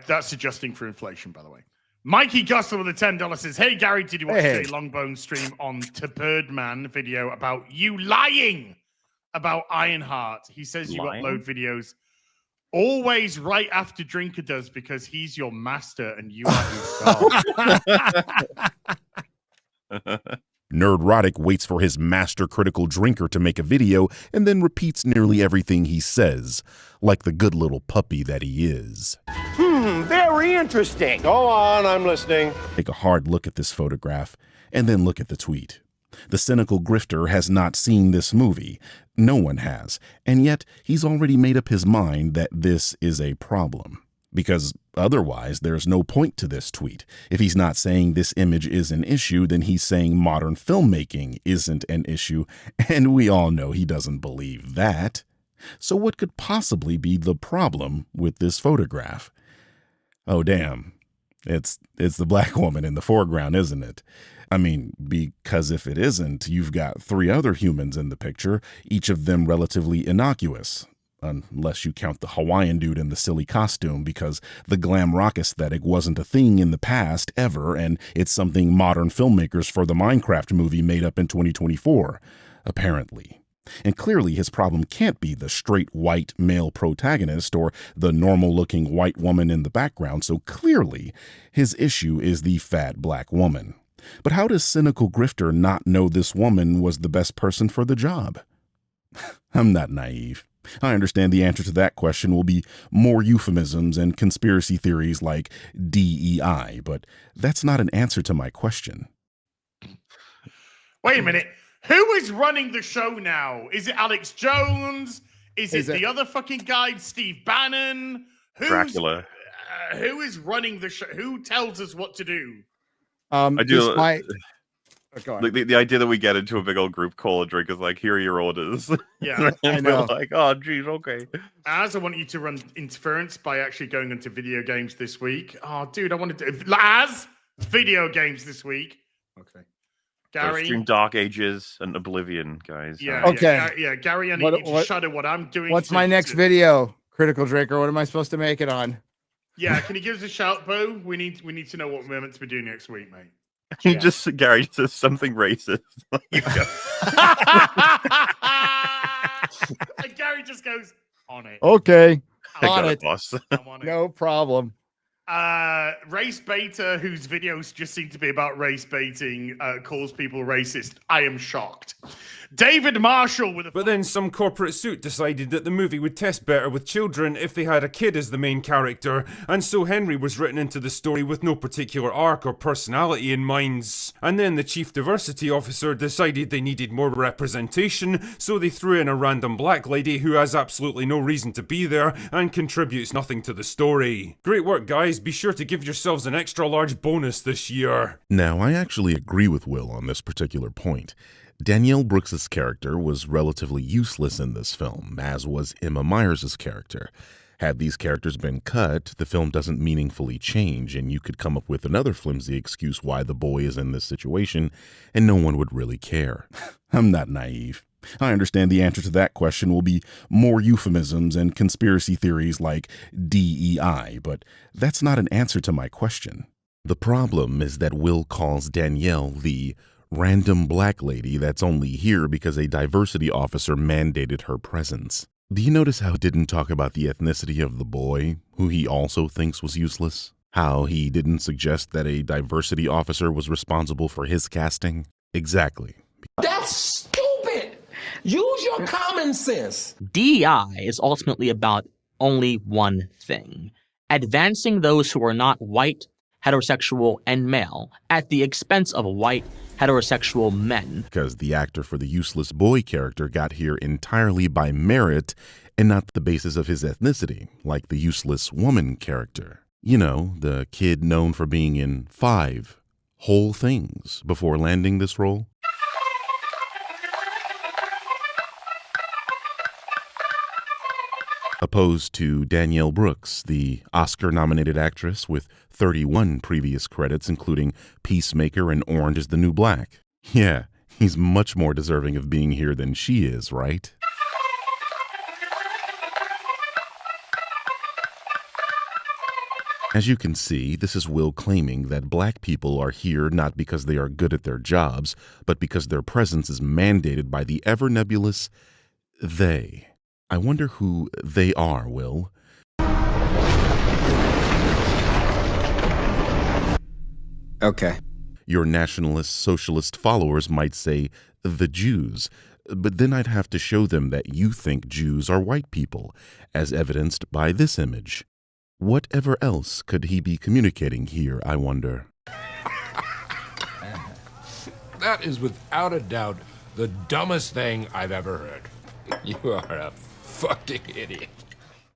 That's adjusting for inflation, by the way. Mikey Gosler with a $10 says, hey, Gary, did you watch Jay Longbone's stream on Th3Birdman video about you lying about Ironheart? He says you upload videos always right after Drinker does because he's your master and you are his dog. Nerdrotic waits for his master critical drinker to make a video and then repeats nearly everything he says, like the good little puppy that he is. Very interesting. Go on, I'm listening. Take a hard look at this photograph and then look at the tweet. The cynical grifter has not seen this movie. No one has. And yet he's already made up his mind that this is a problem. Because otherwise, there's no point to this tweet. If he's not saying this image is an issue, then he's saying modern filmmaking isn't an issue, and we all know he doesn't believe that. So what could possibly be the problem with this photograph? Oh, damn. It's the black woman in the foreground, isn't it? I mean, because if it isn't, you've got 3 other humans in the picture, each of them relatively innocuous. Unless you count the Hawaiian dude in the silly costume, because the glam rock aesthetic wasn't a thing in the past ever, and it's something modern filmmakers for the Minecraft movie made up in 2024, apparently. And clearly his problem can't be the straight white male protagonist or the normal-looking white woman in the background, so clearly his issue is the fat black woman. But how does cynical grifter not know this woman was the best person for the job? I'm not naive. I understand the answer to that question will be more euphemisms and conspiracy theories like DEI, but that's not an answer to my question. Wait a minute. Who is running the show now? Is it Alex Jones? Is it the other fucking guy, Steve Bannon? Dracula. Who is running the show? Who tells us what to do? I do. The idea that we get into a big old group call and drink is like, here are your orders. Yeah, I know. Like, oh, geez, okay. As I want you to run interference by actually going into video games this week. Oh, dude, I want to do as video games this week. Okay, Gary. Stream Dark Ages and Oblivion, guys. Yeah. Okay. Yeah, Gary, I need you to shudder what I'm doing. What's my next video? Critical Drinker. What am I supposed to make it on? Yeah, can you give us a shout, Bo? We need to know what we're meant to be doing next week, mate. You Gary says something racist. And Gary just goes on it. Okay. On it, boss. No problem. Race baiter, whose videos just seem to be about race baiting, calls people racist. I am shocked. David Marshall with a... But then some corporate suit decided that the movie would test better with children if they had a kid as the main character, and so Henry was written into the story with no particular arc or personality in mind. And then the chief diversity officer decided they needed more representation, so they threw in a random black lady who has absolutely no reason to be there and contributes nothing to the story. Great work, guys. Be sure to give yourselves an extra large bonus this year. Now, I actually agree with Will on this particular point. Danielle Brooks's character was relatively useless in this film, as was Emma Myers' character. Had these characters been cut, the film doesn't meaningfully change, and you could come up with another flimsy excuse why the boy is in this situation, and no one would really care. I'm not naive. I understand the answer to that question will be more euphemisms and conspiracy theories like DEI, but that's not an answer to my question. The problem is that Will calls Danielle the random black lady that's only here because a diversity officer mandated her presence. Do you notice how it didn't talk about the ethnicity of the boy, who he also thinks was useless? How he didn't suggest that a diversity officer was responsible for his casting? Exactly. That's stupid! Use your common sense! DEI is ultimately about only one thing: advancing those who are not white, heterosexual, and male at the expense of white, heterosexual men. Because the actor for the useless boy character got here entirely by merit and not the basis of his ethnicity, like the useless woman character. You know, the kid known for being in 5 whole things before landing this role. Opposed to Danielle Brooks, the Oscar-nominated actress with 31 previous credits, including Peacemaker and Orange is the New Black. Yeah, he's much more deserving of being here than she is, right? As you can see, this is Will claiming that black people are here not because they are good at their jobs, but because their presence is mandated by the ever-nebulous they. I wonder who they are, Will. Okay. Your nationalist socialist followers might say the Jews, but then I'd have to show them that you think Jews are white people, as evidenced by this image. Whatever else could he be communicating here, I wonder? That is without a doubt the dumbest thing I've ever heard. You are a fucking idiot.